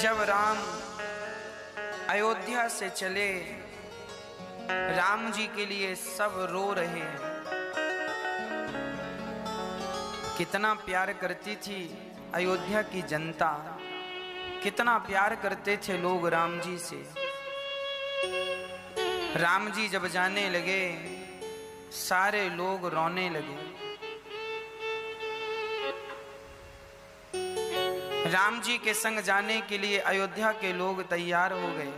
जब राम अयोध्या से चले, राम जी के लिए सब रो रहे हैं। कितना प्यार करती थी अयोध्या की जनता, कितना प्यार करते थे लोग राम जी से। राम जी जब जाने लगे, सारे लोग रोने लगे। राम जी के संग जाने के लिए अयोध्या के लोग तैयार हो गए।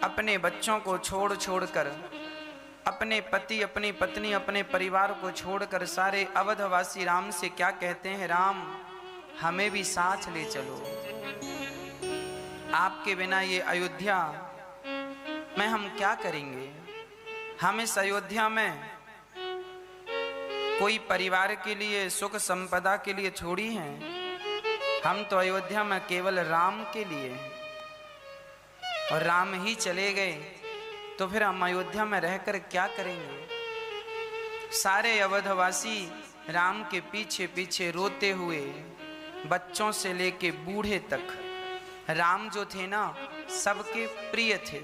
अपने बच्चों को छोड़ छोड़कर, अपने पति, अपनी पत्नी, अपने परिवार को छोड़कर सारे अवधवासी राम से क्या कहते हैं, राम हमें भी साथ ले चलो। आपके बिना ये अयोध्या में हम क्या करेंगे। हम इस अयोध्या में कोई परिवार के लिए, सुख संपदा के लिए थोड़ी हैं। हम तो अयोध्या में केवल राम के लिए हैं। और राम ही चले गए तो फिर हम अयोध्या में रहकर क्या करेंगे। सारे अवधवासी राम के पीछे पीछे रोते हुए, बच्चों से लेके बूढ़े तक। राम जो थे ना, सबके प्रिय थे।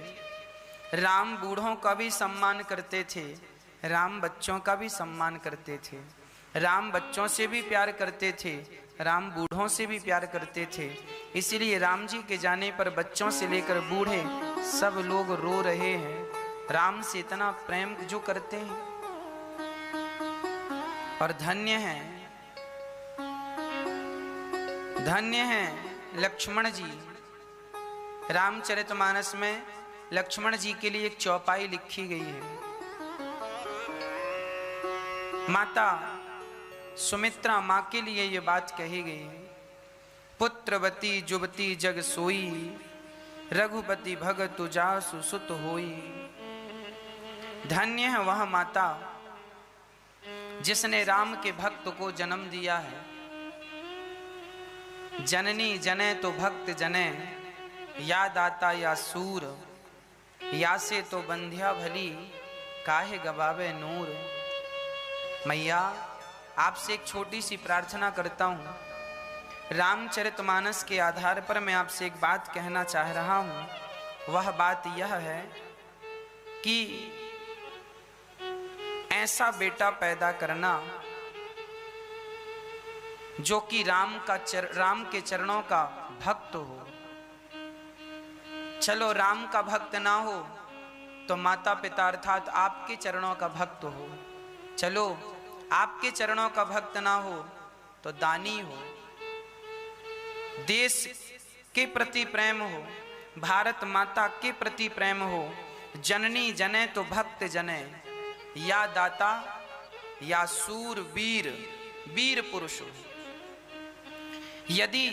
राम बूढ़ों का भी सम्मान करते थे, राम बच्चों का भी सम्मान करते थे। राम बच्चों से भी प्यार करते थे, राम बूढ़ों से भी प्यार करते थे। इसीलिए राम जी के जाने पर बच्चों से लेकर बूढ़े सब लोग रो रहे हैं। राम से इतना प्रेम जो करते हैं। और धन्य हैं, धन्य हैं लक्ष्मण जी। रामचरितमानस में लक्ष्मण जी के लिए एक चौपाई लिखी गई है। माता सुमित्रा माँ के लिए ये बात कही गई है। पुत्रवती जुबती जग सोई, रघुपति भगतु जासु सुत होई। धन्य है वह माता जिसने राम के भक्त को जन्म दिया है। जननी जने तो भक्त जने, या दाता या सूर, या से तो बंध्या भली, काहे गवावे नूर। मैया आपसे एक छोटी सी प्रार्थना करता हूँ। रामचरितमानस के आधार पर मैं आपसे एक बात कहना चाह रहा हूँ। वह बात यह है कि ऐसा बेटा पैदा करना जो कि राम के चरणों का भक्त हो। चलो राम का भक्त ना हो तो माता पिता अर्थात आपके चरणों का भक्त हो। चलो आपके चरणों का भक्त ना हो तो दानी हो। देश के प्रति प्रेम हो, भारत माता के प्रति प्रेम हो। जननी जने तो भक्त जने, या दाता या सूर वीर, वीर पुरुष हो। यदि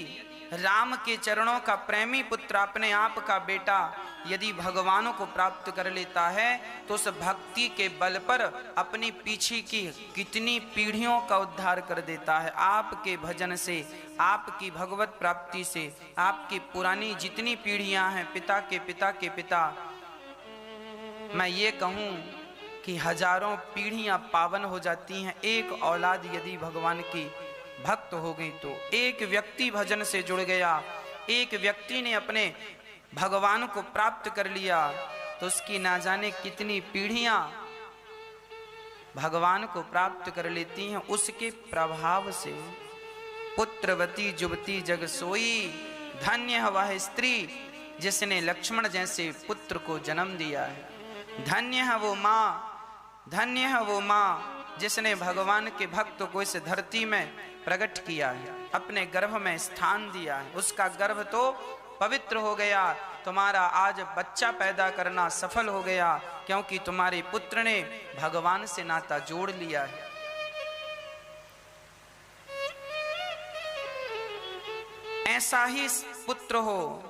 राम के चरणों का प्रेमी पुत्र, अपने आप का बेटा यदि भगवानों को प्राप्त कर लेता है तो उस भक्ति के बल पर अपनी पीछे की कितनी पीढ़ियों का उद्धार कर देता है। आपके भजन से, आपकी भगवत प्राप्ति से, आपकी पुरानी जितनी पीढ़ियां हैं, पिता के पिता के पिता, मैं ये कहूँ कि हजारों पीढ़ियां पावन हो जाती हैं। एक औलाद यदि भगवान की भक्त हो गई तो, एक व्यक्ति भजन से जुड़ गया, एक व्यक्ति ने अपने भगवान को प्राप्त कर लिया तो उसकी ना जाने कितनी पीढ़ियां भगवान को प्राप्त कर लेती हैं उसके प्रभाव से। पुत्रवती जुबती जग सोई, धन्य है वह स्त्री जिसने लक्ष्मण जैसे पुत्र को जन्म दिया है। धन्य है वो माँ, धन्य है वो माँ जिसने भगवान के भक्त को इस धरती में प्रकट किया है, अपने गर्भ में स्थान दिया है। उसका गर्भ तो पवित्र हो गया। तुम्हारा आज बच्चा पैदा करना सफल हो गया क्योंकि तुम्हारे पुत्र ने भगवान से नाता जोड़ लिया है। ऐसा ही पुत्र हो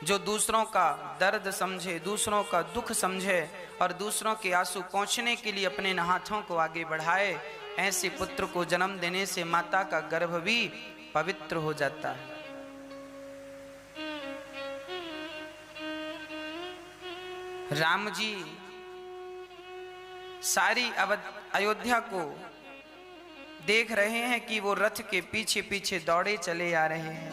जो दूसरों का दर्द समझे, दूसरों का दुख समझे और दूसरों के आंसू पहुंचने के लिए अपने हाथों को आगे बढ़ाए। ऐसे पुत्र को जन्म देने से माता का गर्भ भी पवित्र हो जाता है। राम जी सारी अयोध्या को देख रहे हैं कि वो रथ के पीछे पीछे दौड़े चले आ रहे हैं।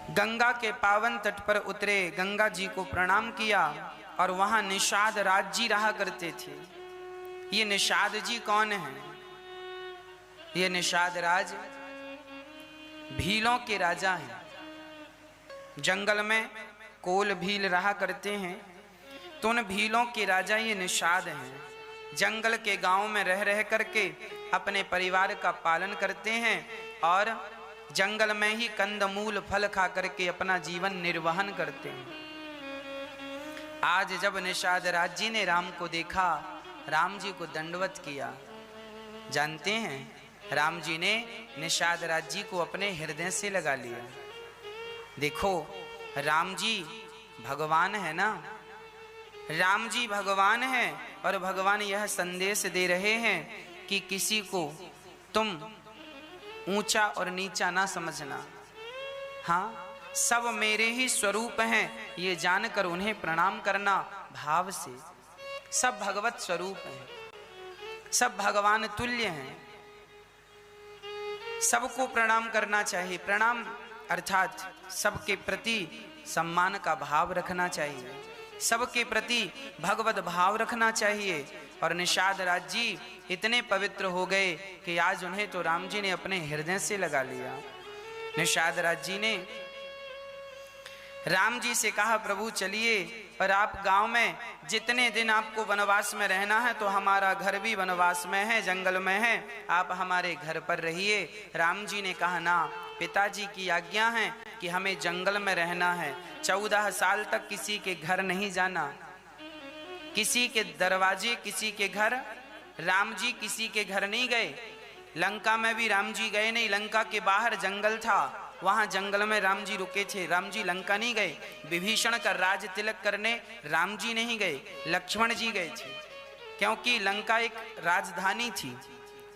गंगा के पावन तट पर उतरे, गंगा जी को प्रणाम किया और वहां निषाद राज जी रहा करते थे। ये निषाद जी कौन है? ये निषाद राज भीलों के राजा हैं। जंगल में कोल भील रहा करते हैं, तो उन भीलों के राजा ये निषाद हैं। जंगल के गांव में रह रह करके अपने परिवार का पालन करते हैं और जंगल में ही कंदमूल फल खा करके अपना जीवन निर्वहन करते हैं। आज जब निषाद राज जी ने राम को देखा, राम जी को दंडवत किया। जानते हैं, राम जी ने निषाद राज जी को अपने हृदय से लगा लिया। देखो, राम जी भगवान है ना, राम जी भगवान हैं और भगवान यह संदेश दे रहे हैं कि किसी को तुम ऊंचा और नीचा ना समझना। हाँ, सब मेरे ही स्वरूप हैं, ये जानकर उन्हें प्रणाम करना भाव से। सब भगवत स्वरूप हैं, सब भगवान तुल्य हैं, सबको प्रणाम करना चाहिए। प्रणाम अर्थात सबके प्रति सम्मान का भाव रखना चाहिए, सबके प्रति भगवत भाव रखना चाहिए। और निषाद राज जी इतने पवित्र हो गए कि आज उन्हें तो राम जी ने अपने हृदय से लगा लिया। निषाद राज जी ने राम जी से कहा, प्रभु चलिए, और आप गांव में जितने दिन आपको वनवास में रहना है, तो हमारा घर भी वनवास में है, जंगल में है, आप हमारे घर पर रहिए। राम जी ने कहा, ना, पिताजी की आज्ञा है कि हमें जंगल में रहना है। 14 साल तक किसी के घर नहीं जाना, किसी के दरवाजे, किसी के घर। राम जी किसी के घर नहीं गए, लंका में भी राम जी गए नहीं। लंका के बाहर जंगल था, वहां जंगल में राम जी रुके थे। राम जी लंका नहीं गए। विभीषण का राज तिलक करने राम जी नहीं गए, लक्ष्मण जी गए थे, क्योंकि लंका एक राजधानी थी,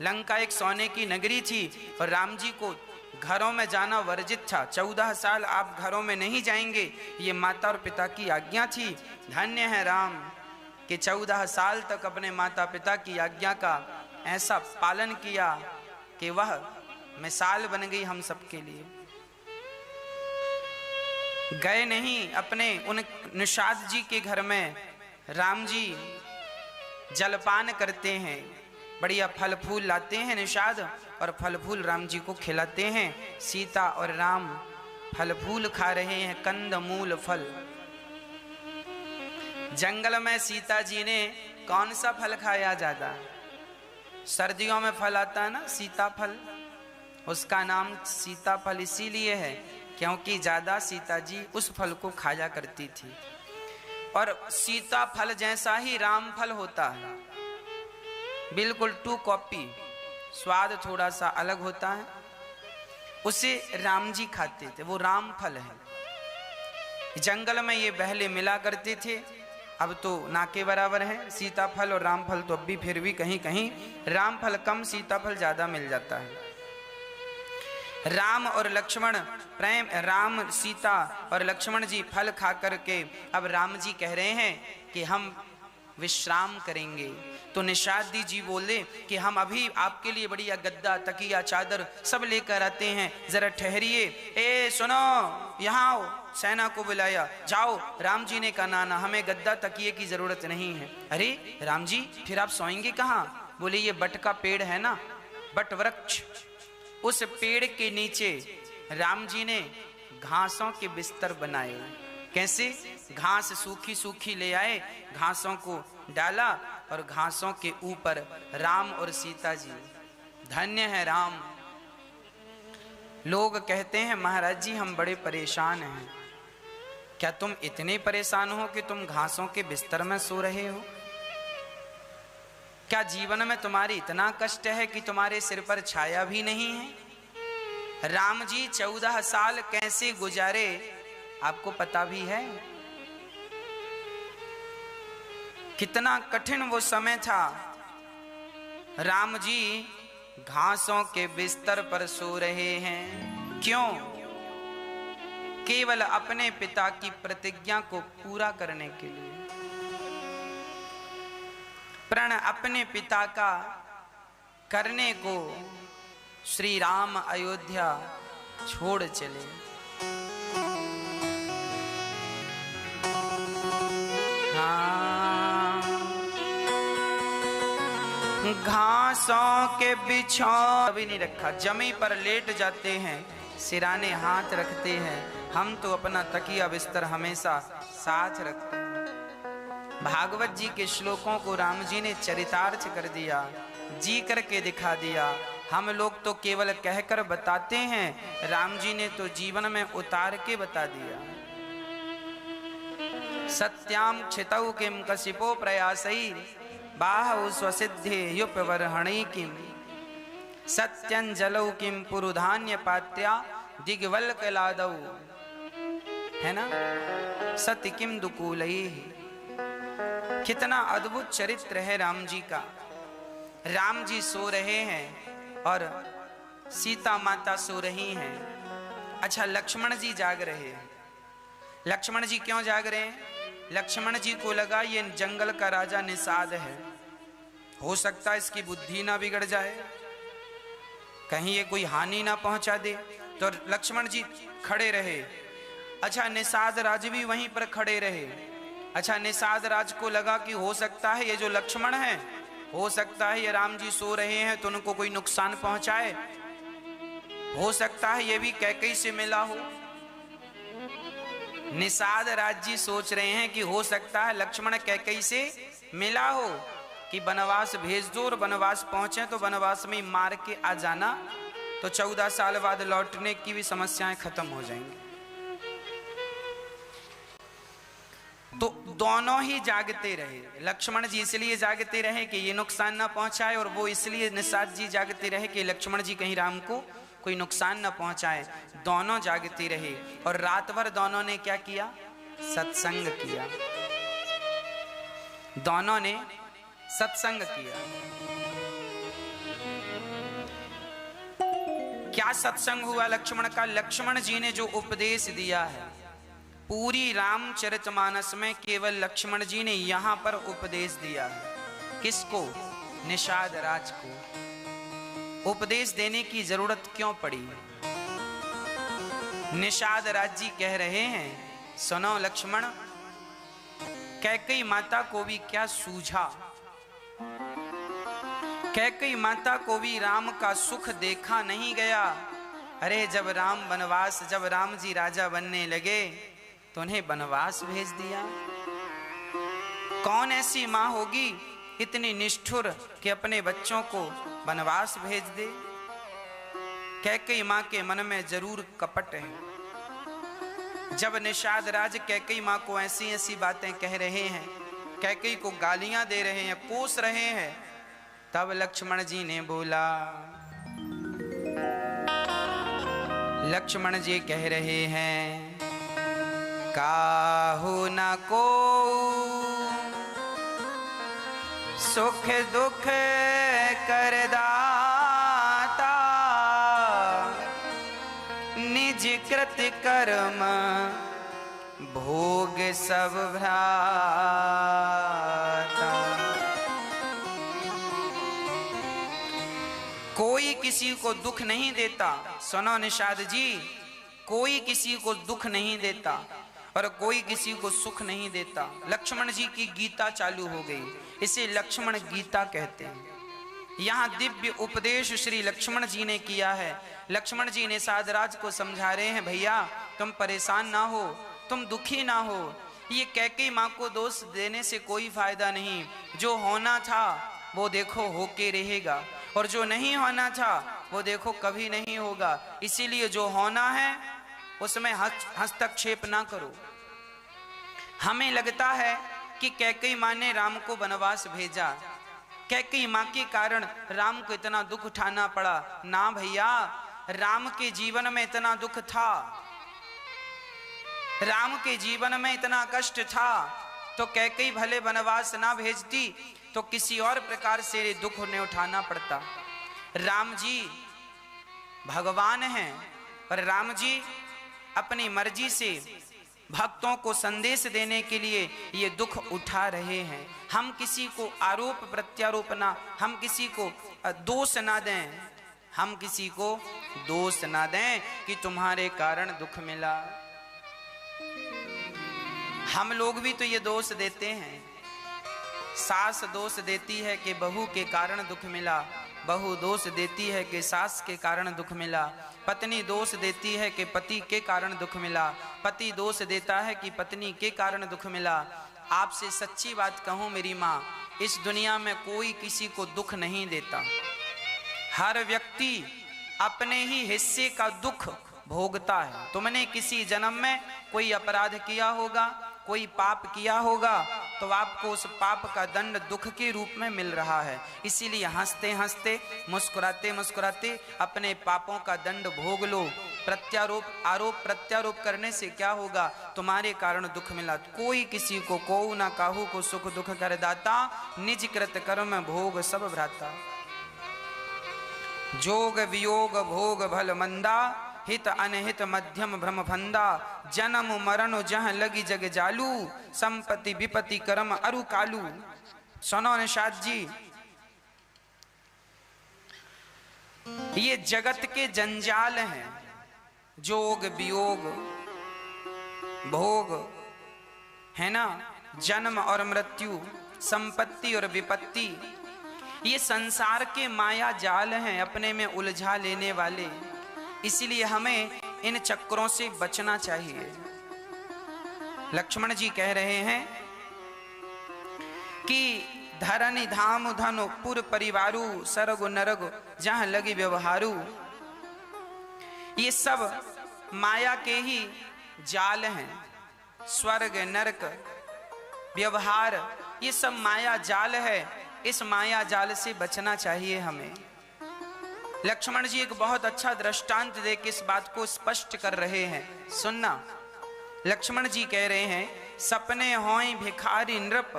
लंका एक सोने की नगरी थी और राम जी को घरों में जाना वर्जित था। 14 साल आप घरों में नहीं जाएंगे, ये माता और पिता की आज्ञा थी। धन्य है राम कि 14 साल तक अपने माता पिता की आज्ञा का ऐसा पालन किया कि वह मिसाल बन गई हम सबके लिए। गए नहीं अपने उन निषाद जी के घर में, राम जी जलपान करते हैं, बढ़िया फल फूल लाते हैं निषाद और फल फूल राम जी को खिलाते हैं। सीता और राम फल फूल खा रहे हैं, कंद मूल फल। जंगल में सीता जी ने कौन सा फल खाया ज्यादा? सर्दियों में फल आता है ना, सीताफल, उसका नाम सीताफल इसीलिए है क्योंकि ज्यादा सीता जी उस फल को खाया करती थी। और सीताफल जैसा ही राम फल होता है, बिल्कुल 2 कॉपी, स्वाद थोड़ा सा अलग होता है, उसे राम जी खाते थे, वो राम फल है। जंगल में ये पहले मिला करते थे, अब तो ना के बराबर है सीताफल और रामफल। तो अब भी फिर भी कहीं कहीं रामफल कम, सीताफल ज्यादा मिल जाता है। राम और लक्ष्मण प्रेम, राम सीता और लक्ष्मण जी फल खा करके अब राम जी कह रहे हैं कि हम विश्राम करेंगे। तो निषाद जी बोले कि हम अभी आपके लिए बढ़िया गद्दा, तकिया, चादर सब लेकर आते हैं, जरा ठहरिए। ए सुनो, यहाँ आओ, सेना को बुलाया, जाओ। राम जी ने कहा, ना, हमें गद्दा तकिए की जरूरत नहीं है। अरे राम जी, फिर आप सोएंगे कहाँ? बोले ये बट का पेड़ है ना, बट वृक्ष, उस पेड़ के नीचे राम जी ने घासों के बिस्तर बनाए। कैसे? घास सूखी सूखी ले आए, घासों को डाला और घासों के ऊपर राम और सीता जी। धन्य है राम। लोग कहते हैं, महाराज जी हम बड़े परेशान हैं। क्या तुम इतने परेशान हो कि तुम घासों के बिस्तर में सो रहे हो? क्या जीवन में तुम्हारी इतना कष्ट है कि तुम्हारे सिर पर छाया भी नहीं है? राम जी 14 साल कैसे गुजारे आपको पता भी है? कितना कठिन वो समय था। राम जी घासों के बिस्तर पर सो रहे हैं। क्यों? केवल अपने पिता की प्रतिज्ञा को पूरा करने के लिए। प्रण अपने पिता का करने को श्री राम अयोध्या छोड़ चले। घासों के बिछौ कभी नहीं रखा, जमी पर लेट जाते हैं, सिराने हाथ रखते हैं, हम तो अपना तकिया बिस्तर हमेशा साथ रखते हैं। भागवत जी के श्लोकों को राम जी ने चरितार्थ कर दिया, जी करके दिखा दिया। हम लोग तो केवल कहकर बताते हैं, राम जी ने तो जीवन में उतार के बता दिया। सत्याम क्षितौ किम कशिपो प्रयासै बाहु स्वसिद्धे युपवर्हणै किम सत्यंजलौ किम पुरुधान्य पात्या दिग्वल्कलादौ, है ना। सत्य किम दुकूलैः, कितना अद्भुत चरित्र है राम जी का। राम जी सो रहे हैं और सीता माता सो रही हैं। अच्छा, लक्ष्मण जी जाग रहे हैं। लक्ष्मण जी क्यों जाग रहे हैं? लक्ष्मण जी को लगा ये जंगल का राजा निषाद है, हो सकता है इसकी बुद्धि ना बिगड़ जाए, कहीं ये कोई हानि ना पहुंचा दे, तो लक्ष्मण जी खड़े रहे। अच्छा, निषाद राज भी वहीं पर खड़े रहे। अच्छा, निषाद राज को लगा कि हो सकता है ये जो लक्ष्मण है, हो सकता है ये राम जी सो रहे हैं तो उनको कोई नुकसान पहुंचाए, हो सकता है ये भी कैकई से मिला हो। निषाद राज जी सोच रहे हैं कि हो सकता है लक्ष्मण कैकई से मिला हो, कि वनवास भेज दो और वनवास पहुंचे तो वनवास में मार के आ जाना, तो 14 साल बाद लौटने की भी समस्याएं खत्म हो जाएंगी। तो दोनों ही जागते रहे। लक्ष्मण जी इसलिए जागते रहे कि ये नुकसान ना पहुंचाए, और वो इसलिए निषाद जी जागते रहे कि लक्ष्मण जी कहीं राम को कोई नुकसान ना पहुंचाए। दोनों जागते रहे और रात भर दोनों ने क्या किया? सत्संग किया। दोनों ने सत्संग किया। क्या सत्संग हुआ लक्ष्मण का? लक्ष्मण जी ने जो उपदेश दिया है पूरी रामचरितमानस में, केवल लक्ष्मण जी ने यहां पर उपदेश दिया है। किसको? निषाद राज को। उपदेश देने की जरूरत क्यों पड़ी? निषाद राज जी कह रहे हैं, सुनो लक्ष्मण, कैकई माता को भी क्या सूझा, कैकई माता को भी राम का सुख देखा नहीं गया। अरे जब राम जी राजा बनने लगे तो उन्हें वनवास भेज दिया। कौन ऐसी मां होगी इतनी निष्ठुर कि अपने बच्चों को वनवास भेज दे? कैकई मां के मन में जरूर कपट है। जब निषाद राज कैकई मां को ऐसी ऐसी बातें कह रहे हैं, कैकई को गालियां दे रहे हैं, कोस रहे हैं, तब लक्ष्मण जी ने बोला, लक्ष्मण जी कह रहे हैं, काहू न को सुख दुख कर दाता, निज कृत कर्म भोग सब भ्राता। कोई किसी को दुख नहीं देता। सुनो निषाद जी, कोई किसी को दुख नहीं देता और कोई किसी को सुख नहीं देता। लक्ष्मण जी की गीता चालू हो गई, इसे लक्ष्मण गीता कहते हैं। यहाँ दिव्य उपदेश श्री लक्ष्मण जी ने किया है। लक्ष्मण जी निषाद राज को समझा रहे हैं, भैया तुम परेशान ना हो, तुम दुखी ना हो, ये कैकई माँ को दोष देने से कोई फायदा नहीं। जो होना था वो देखो होके रहेगा, और जो नहीं होना था वो देखो कभी नहीं होगा। इसीलिए जो होना है उसमें हस्तक्षेप ना करो। हमें लगता है कि कैकई माँ ने राम को वनवास भेजा, कैकई माँ के कारण राम को इतना दुख उठाना पड़ा। ना भैया, राम के जीवन में इतना दुख था, राम के जीवन में इतना कष्ट था, तो कैकई भले वनवास ना भेजती तो किसी और प्रकार से दुख उन्हें उठाना पड़ता। राम जी भगवान हैं, पर राम जी अपनी मर्जी से भक्तों को संदेश देने के लिए ये दुख उठा रहे हैं। हम किसी को आरोप प्रत्यारोप ना, हम किसी को दोष ना दें, हम किसी को दोष ना दें कि तुम्हारे कारण दुख मिला। हम लोग भी तो ये दोष देते हैं। सास दोष देती है कि बहू के कारण दुख मिला, बहू दोष देती है कि सास के कारण दुख मिला, पत्नी दोष देती है कि पति के कारण दुख मिला, पति दोष देता है कि पत्नी के कारण दुख मिला। आपसे सच्ची बात कहूं मेरी माँ, इस दुनिया में कोई किसी को दुख नहीं देता। हर व्यक्ति अपने ही हिस्से का दुख भोगता है। तुमने किसी जन्म में कोई अपराध किया होगा, कोई पाप किया होगा, तो आपको उस पाप का दंड दुख के रूप में मिल रहा है। इसीलिए हंसते हंसते, मुस्कुराते मुस्कुराते अपने पापों का दंड भोग लो। प्रत्यारोप, आरोप प्रत्यारोप करने से क्या होगा? तुम्हारे कारण दुख मिला। कोई किसी को कोऊ ना काहू को सुख दुख कर दाता, निज कृत कर्म भोग सब भ्राता। जोग वियोग भोग भल मंदा, हित अनहित मध्यम भ्रम फंदा, जन्म मरण जह लगी जग जालू, संपत्ति विपत्ति कर्म अरु कालू। सुनो निषाद जी, ये जगत के जंजाल हैं। जोग वियोग भोग है ना, जन्म और मृत्यु, संपत्ति और विपत्ति, ये संसार के माया जाल हैं, अपने में उलझा लेने वाले। इसीलिए हमें इन चक्रों से बचना चाहिए। लक्ष्मण जी कह रहे हैं कि धरनी धाम धनु पुर परिवारु, सरगु नरगु जहां लगी व्यवहारु। ये सब माया के ही जाल हैं। स्वर्ग नरक व्यवहार, ये सब माया जाल है। इस माया जाल से बचना चाहिए हमें। लक्ष्मण जी एक बहुत अच्छा दृष्टांत दे के इस बात को स्पष्ट कर रहे हैं। सुनना, लक्ष्मण जी कह रहे हैं, सपने होई भिखारी नृप,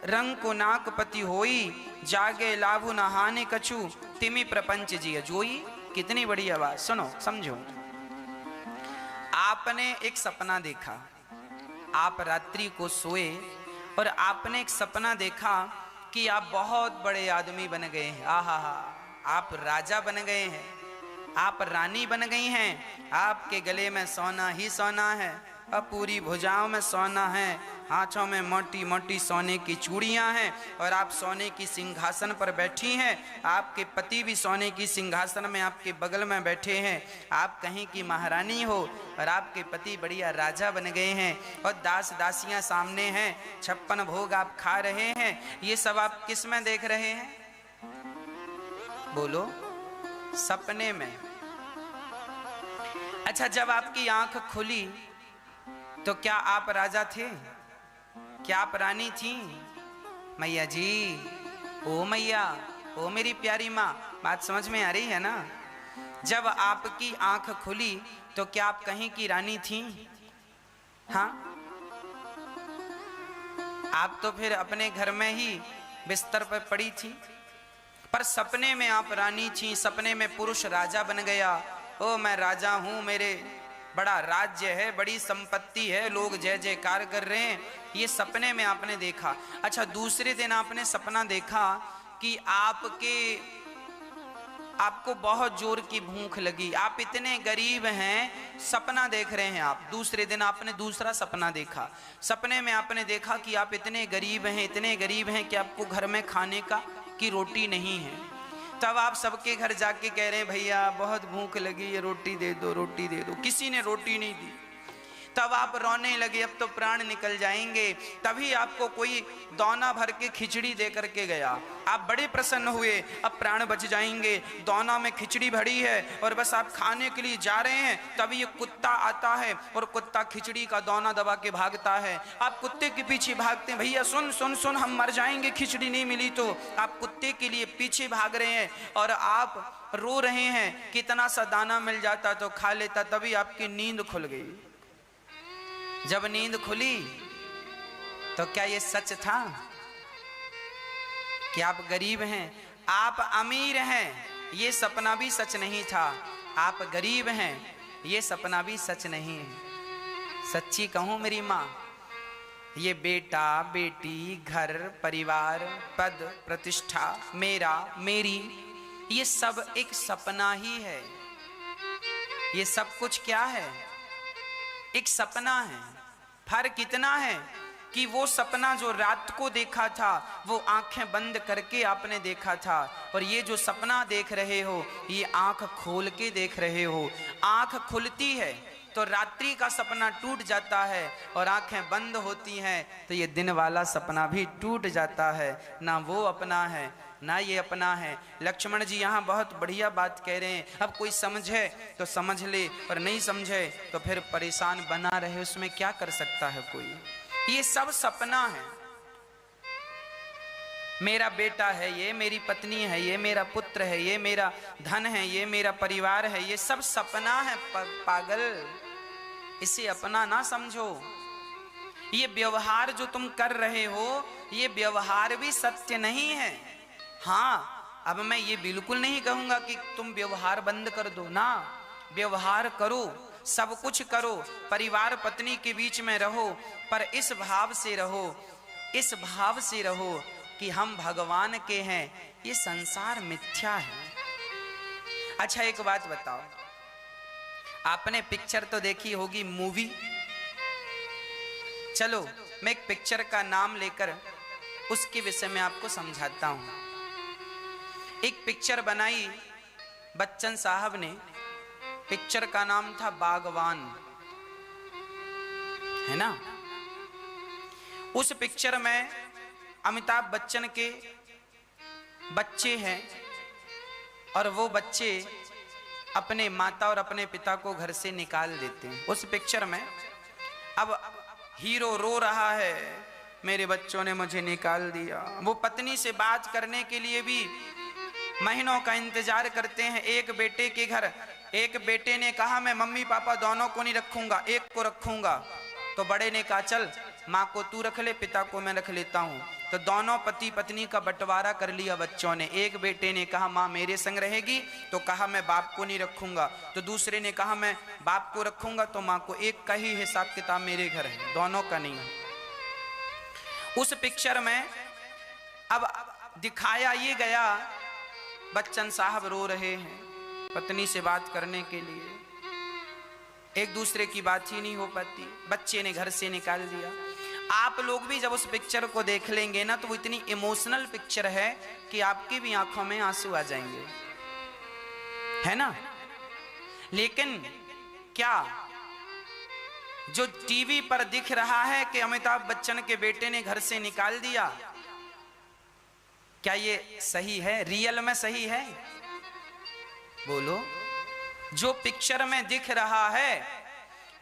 रंग को नाक पति होई, जागे लाभु नहाने कछु, तिमि प्रपंच जी जोई। कितनी बड़ी आवाज, सुनो समझो। आपने एक सपना देखा, आप रात्रि को सोए और आपने एक सपना देखा कि आप बहुत बड़े आदमी बन गए हैं। आहा हा, आप राजा बन गए हैं, आप रानी बन गई हैं। आपके गले में सोना ही सोना है, अब पूरी भुजाओं में सोना है, हाथों में मोटी मोटी सोने की चूड़ियां हैं, और आप सोने की सिंहासन पर बैठी हैं। आपके पति भी सोने की सिंहासन में आपके बगल में बैठे हैं। आप कहीं की महारानी हो और आपके पति बढ़िया राजा बन गए हैं, और दास दासियां सामने हैं, 56 भोग आप खा रहे हैं। ये सब आप किस में देख रहे हैं? बोलो, सपने में। अच्छा, जब आपकी आंख खुली तो क्या आप राजा थे? क्या आप रानी थी? मैया जी, ओ मैया, ओ मेरी प्यारी माँ, बात समझ में आ रही है ना? जब आपकी आंख खुली तो क्या आप कहीं की रानी थी? हाँ, आप तो फिर अपने घर में ही बिस्तर पर पड़ी थी, पर सपने में आप रानी थी। सपने में पुरुष राजा बन गया। ओ मैं राजा हूं, मेरे बड़ा राज्य है, बड़ी संपत्ति है, लोग जय जयकार कर रहे हैं। ये सपने में आपने देखा। अच्छा, दूसरे दिन आपने सपना देखा कि आपको बहुत जोर की भूख लगी, आप इतने गरीब हैं, सपना देख रहे हैं आप। दूसरे दिन आपने दूसरा सपना देखा। सपने में आपने देखा कि आप इतने गरीब हैं, इतने गरीब हैं कि आपको घर में खाने की रोटी नहीं है। तब आप सबके घर जाके कह रहे हैं, भैया बहुत भूख लगी है, रोटी दे दो, रोटी दे दो। किसी ने रोटी नहीं दी। तब आप रोने लगे, अब तो प्राण निकल जाएंगे। तभी आपको कोई दौना भर के खिचड़ी दे करके गया। आप बड़े प्रसन्न हुए, अब प्राण बच जाएंगे, दौना में खिचड़ी भरी है और बस आप खाने के लिए जा रहे हैं। तभी ये कुत्ता आता है और कुत्ता खिचड़ी का दौना दबा के भागता है। आप कुत्ते के पीछे भागते हैं, भैया सुन सुन सुन, हम मर जाएंगे, खिचड़ी नहीं मिली तो। आप कुत्ते के लिए पीछे भाग रहे हैं और आप रो रहे हैं, कितना सा दाना मिल जाता तो खा लेता। तभी आपकी नींद खुल गई। जब नींद खुली तो क्या ये सच था कि आप गरीब हैं? आप अमीर हैं, ये सपना भी सच नहीं था। आप गरीब हैं, ये सपना भी सच नहीं है। सच्ची कहूं मेरी माँ, ये बेटा बेटी, घर परिवार, पद प्रतिष्ठा, मेरा मेरी, ये सब एक सपना ही है। ये सब कुछ क्या है? एक सपना है। फर्क कितना है कि वो सपना जो रात को देखा था वो आंखें बंद करके आपने देखा था, और ये जो सपना देख रहे हो ये आंख खोल के देख रहे हो। आंख खुलती है तो रात्रि का सपना टूट जाता है, और आंखें बंद होती हैं तो ये दिन वाला सपना भी टूट जाता है। ना वो अपना है ना ये अपना है। लक्ष्मण जी यहाँ बहुत बढ़िया बात कह रहे हैं। अब कोई समझे तो समझ ले, और नहीं समझे तो फिर परेशान बना रहे, उसमें क्या कर सकता है कोई। ये सब सपना है। मेरा बेटा है, ये मेरी पत्नी है, ये मेरा पुत्र है, ये मेरा धन है, ये मेरा परिवार है, ये सब सपना है पागल, इसे अपना ना समझो। ये व्यवहार जो तुम कर रहे हो ये व्यवहार भी सत्य नहीं है। हाँ, अब मैं ये बिल्कुल नहीं कहूंगा कि तुम व्यवहार बंद कर दो ना, व्यवहार करो, सब कुछ करो, परिवार पत्नी के बीच में रहो, पर इस भाव से रहो, इस भाव से रहो कि हम भगवान के हैं, ये संसार मिथ्या है। अच्छा एक बात बताओ, आपने पिक्चर तो देखी होगी, मूवी। चलो मैं एक पिक्चर का नाम लेकर उसके विषय में आपको समझाता हूं। एक पिक्चर बनाई बच्चन साहब ने, पिक्चर का नाम था बागवान, है ना। उस पिक्चर में अमिताभ बच्चन के बच्चे हैं, और वो बच्चे अपने माता और अपने पिता को घर से निकाल देते हैं। उस पिक्चर में अब हीरो रो रहा है, मेरे बच्चों ने मुझे निकाल दिया। वो पत्नी से बात करने के लिए भी महीनों का इंतजार करते हैं। एक बेटे के घर एक बेटे ने कहा मैं मम्मी पापा दोनों को नहीं रखूंगा, एक को रखूंगा। तो बड़े ने कहा चल माँ को तू रख ले, पिता को मैं रख लेता हूँ। तो दोनों पति पत्नी का बंटवारा कर लिया बच्चों ने। एक बेटे ने कहा माँ मेरे संग रहेगी, तो कहा मैं बाप को नहीं रखूंगा। तो दूसरे ने कहा मैं बाप को रखूंगा, तो माँ को। एक का ही हिसाब किताब मेरे घर है, दोनों का नहीं है। उस पिक्चर में अब दिखाया ये गया, बच्चन साहब रो रहे हैं पत्नी से बात करने के लिए, एक दूसरे की बात ही नहीं हो पाती, बच्चे ने घर से निकाल दिया। आप लोग भी जब उस पिक्चर को देख लेंगे ना, तो वो इतनी इमोशनल पिक्चर है कि आपकी भी आंखों में आंसू आ जाएंगे, है ना। लेकिन क्या जो टीवी पर दिख रहा है कि अमिताभ बच्चन के बेटे ने घर से निकाल दिया, क्या ये सही है, रियल में सही है? बोलो। जो पिक्चर में दिख रहा है,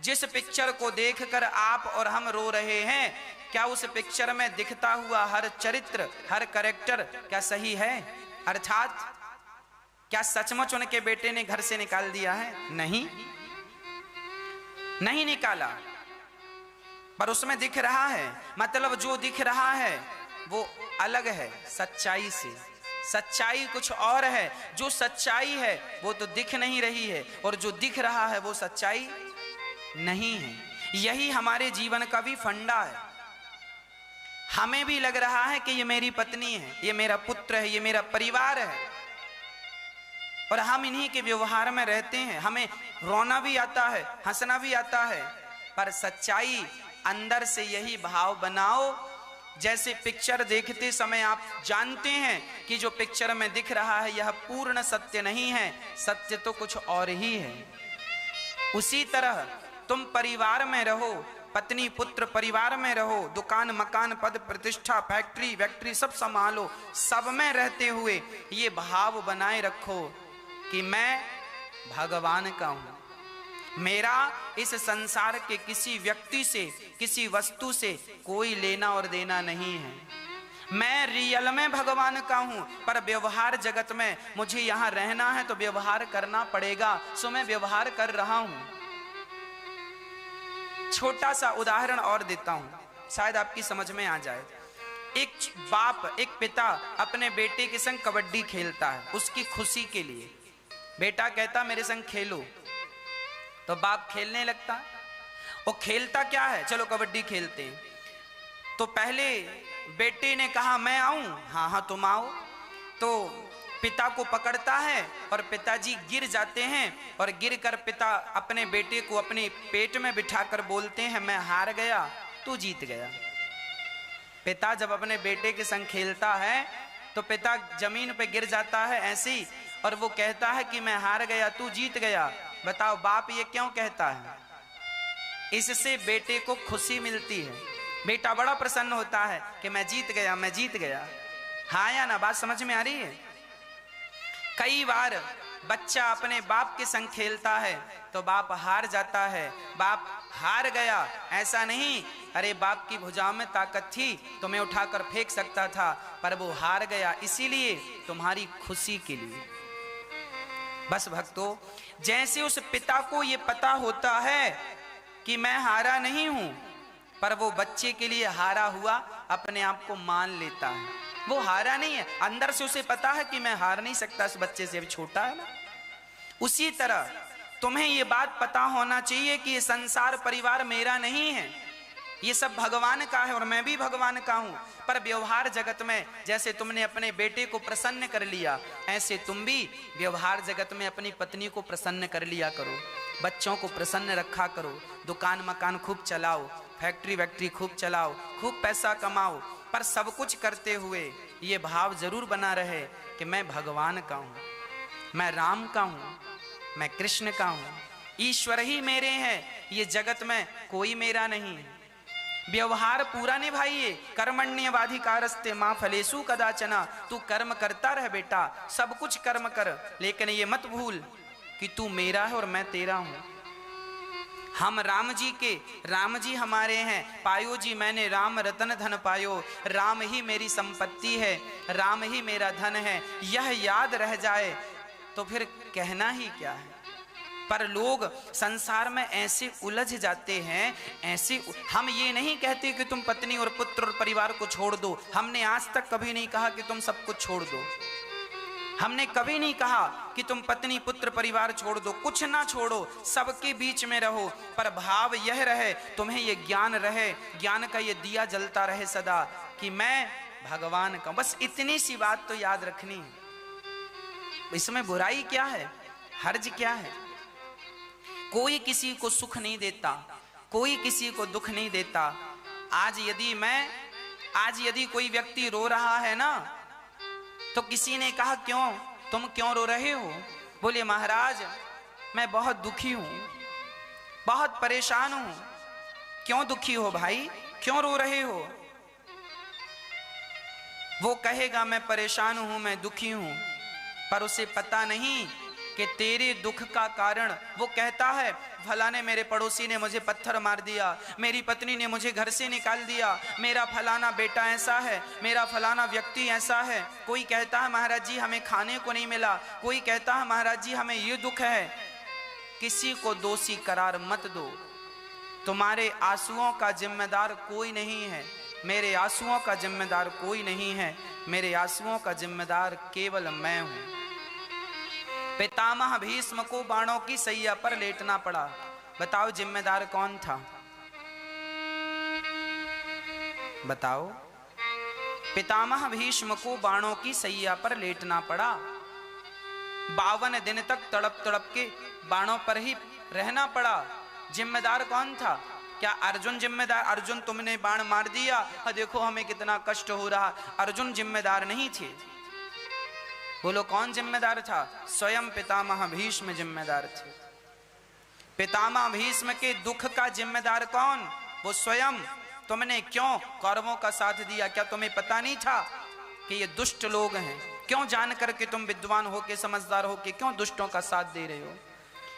जिस पिक्चर को देखकर आप और हम रो रहे हैं, क्या उस पिक्चर में दिखता हुआ हर चरित्र, हर कैरेक्टर क्या सही है? अर्थात क्या सचमुच उनके बेटे ने घर से निकाल दिया है? नहीं, नहीं निकाला, पर उसमें दिख रहा है। मतलब जो दिख रहा है वो अलग है सच्चाई से। सच्चाई कुछ और है। जो सच्चाई है वो तो दिख नहीं रही है, और जो दिख रहा है वो सच्चाई नहीं है। यही हमारे जीवन का भी फंडा है। हमें भी लग रहा है कि ये मेरी पत्नी है, ये मेरा पुत्र है, ये मेरा परिवार है, और हम इन्हीं के व्यवहार में रहते हैं। हमें रोना भी आता है, हंसना भी आता है, पर सच्चाई अंदर से यही भाव बनाओ। जैसे पिक्चर देखते समय आप जानते हैं कि जो पिक्चर में दिख रहा है यह पूर्ण सत्य नहीं है, सत्य तो कुछ और ही है। उसी तरह तुम परिवार में रहो, पत्नी पुत्र परिवार में रहो, दुकान मकान पद प्रतिष्ठा फैक्ट्री वैक्ट्री सब संभालो, सब में रहते हुए ये भाव बनाए रखो कि मैं भगवान का हूं। मेरा इस संसार के किसी व्यक्ति से, किसी वस्तु से कोई लेना और देना नहीं है। मैं रियल में भगवान का हूं, पर व्यवहार जगत में मुझे यहां रहना है तो व्यवहार करना पड़ेगा, सो मैं व्यवहार कर रहा हूं। छोटा सा उदाहरण और देता हूं, शायद आपकी समझ में आ जाए। एक बाप, एक पिता अपने बेटे के संग कबड्डी खेलता है, उसकी खुशी के लिए। बेटा कहता मेरे संग खेलो, तो बाप खेलने लगता। वो खेलता क्या है, चलो कबड्डी खेलते हैं। तो पहले बेटे ने कहा मैं आऊं, हाँ हाँ तुम आओ। तो पिता को पकड़ता है और पिताजी गिर जाते हैं, और गिरकर पिता अपने बेटे को अपने पेट में बिठाकर बोलते हैं मैं हार गया, तू जीत गया। पिता जब अपने बेटे के संग खेलता है तो पिता जमीन पे गिर जाता है ऐसी, और वो कहता है कि मैं हार गया, तू जीत गया। बताओ बाप ये क्यों कहता है? इससे बेटे को खुशी मिलती है, बेटा बड़ा प्रसन्न होता है कि मैं जीत गया, मैं जीत गया। हाँ या ना? बात समझ में आ रही है? कई बार बच्चा अपने बाप के संग खेलता है तो बाप हार जाता है, बाप हार गया। ऐसा नहीं, अरे बाप की भुजाओं में ताकत थी तो मैं उठाकर फेंक सकता था, पर वो हार गया इसीलिए तुम्हारी खुशी के लिए। बस भक्तों, जैसे उस पिता को ये पता होता है कि मैं हारा नहीं हूं, पर वो बच्चे के लिए हारा हुआ अपने आप को मान लेता है। वो हारा नहीं है, अंदर से उसे पता है कि मैं हार नहीं सकता इस बच्चे से, अभी छोटा है ना। उसी तरह तुम्हें ये बात पता होना चाहिए कि ये संसार परिवार मेरा नहीं है, ये सब भगवान का है और मैं भी भगवान का हूं। पर व्यवहार जगत में जैसे तुमने अपने बेटे को प्रसन्न कर लिया, ऐसे तुम भी व्यवहार जगत में अपनी पत्नी को प्रसन्न कर लिया करो, बच्चों को प्रसन्न रखा करो, दुकान मकान खूब चलाओ, फैक्ट्री वैक्ट्री खूब चलाओ, खूब पैसा कमाओ, पर सब कुछ करते हुए ये भाव जरूर बना रहे कि मैं भगवान का हूं, मैं राम का हूं, मैं कृष्ण का हूं, ईश्वर ही मेरे हैं, ये जगत में कोई मेरा नहीं। व्यवहार पूरा निभाइए। कर्मण्येवाधिकारस्ते मां फलेषु कदाचन। तू कर्म करता रह बेटा, सब कुछ कर्म कर, लेकिन ये मत भूल कि तू मेरा है और मैं तेरा हूं। हम राम जी हमारे हैं। पायो जी मैंने राम रतन धन पायो, राम ही मेरी संपत्ति है, राम ही मेरा धन है, यह याद रह जाए तो फिर कहना ही क्या है। पर लोग संसार में ऐसे उलझ जाते हैं, ऐसे। हम ये नहीं कहते कि तुम पत्नी और पुत्र और परिवार को छोड़ दो, हमने आज तक कभी नहीं कहा कि तुम सब कुछ छोड़ दो, हमने कभी नहीं कहा कि तुम पत्नी पुत्र परिवार छोड़ दो, कुछ ना छोड़ो, सबके बीच में रहो, पर भाव यह रहे, तुम्हें ये ज्ञान रहे, ज्ञान का ये दिया जलता रहे सदा कि मैं भगवान का। बस इतनी सी बात तो याद रखनी है। इसमें बुराई क्या है, हर्ज क्या है? कोई किसी को सुख नहीं देता, कोई किसी को दुख नहीं देता। आज यदि कोई व्यक्ति रो रहा है ना, तो किसी ने कहा क्यों, तुम क्यों रो रहे हो? बोले महाराज मैं बहुत दुखी हूं, बहुत परेशान हूं। क्यों दुखी हो भाई, क्यों रो रहे हो? वो कहेगा मैं परेशान हूं, मैं दुखी हूं, पर उसे पता नहीं कि तेरे दुख का कारण, वो कहता है फलाने मेरे पड़ोसी ने मुझे पत्थर मार दिया, मेरी पत्नी ने मुझे घर से निकाल दिया, मेरा फलाना बेटा ऐसा है, मेरा फलाना व्यक्ति ऐसा है। कोई कहता है महाराज जी हमें खाने को नहीं मिला, कोई कहता है महाराज जी हमें ये दुख है। किसी को दोषी करार मत दो, तुम्हारे आंसुओं का जिम्मेदार कोई नहीं है, मेरे आंसुओं का जिम्मेदार कोई नहीं है, मेरे आंसुओं का जिम्मेदार केवल मैं हूं। पितामह भीष्म को बाणों की सैया पर लेटना पड़ा, बताओ जिम्मेदार कौन था? बताओ। पितामह भीष्म को बाणों की सैया पर लेटना पड़ा, 52 दिन तक तड़प तड़प के बाणों पर ही रहना पड़ा। जिम्मेदार कौन था? क्या अर्जुन जिम्मेदार? अर्जुन तुमने बाण मार दिया, देखो हमें कितना कष्ट हो रहा। अर्जुन जिम्मेदार नहीं थे। बोलो कौन जिम्मेदार था? स्वयं पितामह भीष्म जिम्मेदार थे। पितामह भीष्म के दुख का जिम्मेदार कौन? वो स्वयं। तुमने क्यों कौरवों का साथ दिया? क्या तुम्हें पता नहीं था कि ये दुष्ट लोग हैं? क्यों जान करके तुम विद्वान होके समझदार होके क्यों दुष्टों का साथ दे रहे हो?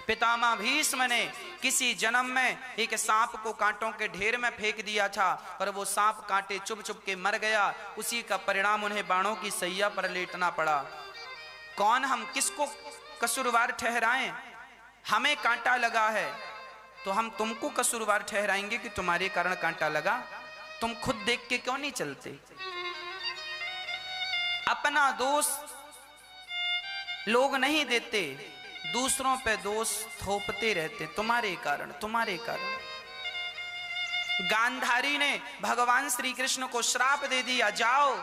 पितामह भीष्म ने किसी जन्म में एक सांप को कांटों के ढेर में फेंक दिया था, और वो सांप कांटे चुभ चुभ के मर गया। उसी का परिणाम उन्हें बाणों की सैया पर लेटना पड़ा। कौन हम किसको कसूरवार ठहराएं? हमें कांटा लगा है तो हम तुमको कसूरवार ठहराएंगे कि तुम्हारे कारण कांटा लगा? तुम खुद देख के क्यों नहीं चलते? अपना दोष लोग नहीं देते, दूसरों पे दोष थोपते रहते, तुम्हारे कारण, तुम्हारे कारण। गांधारी ने भगवान श्री कृष्ण को श्राप दे दिया, जाओ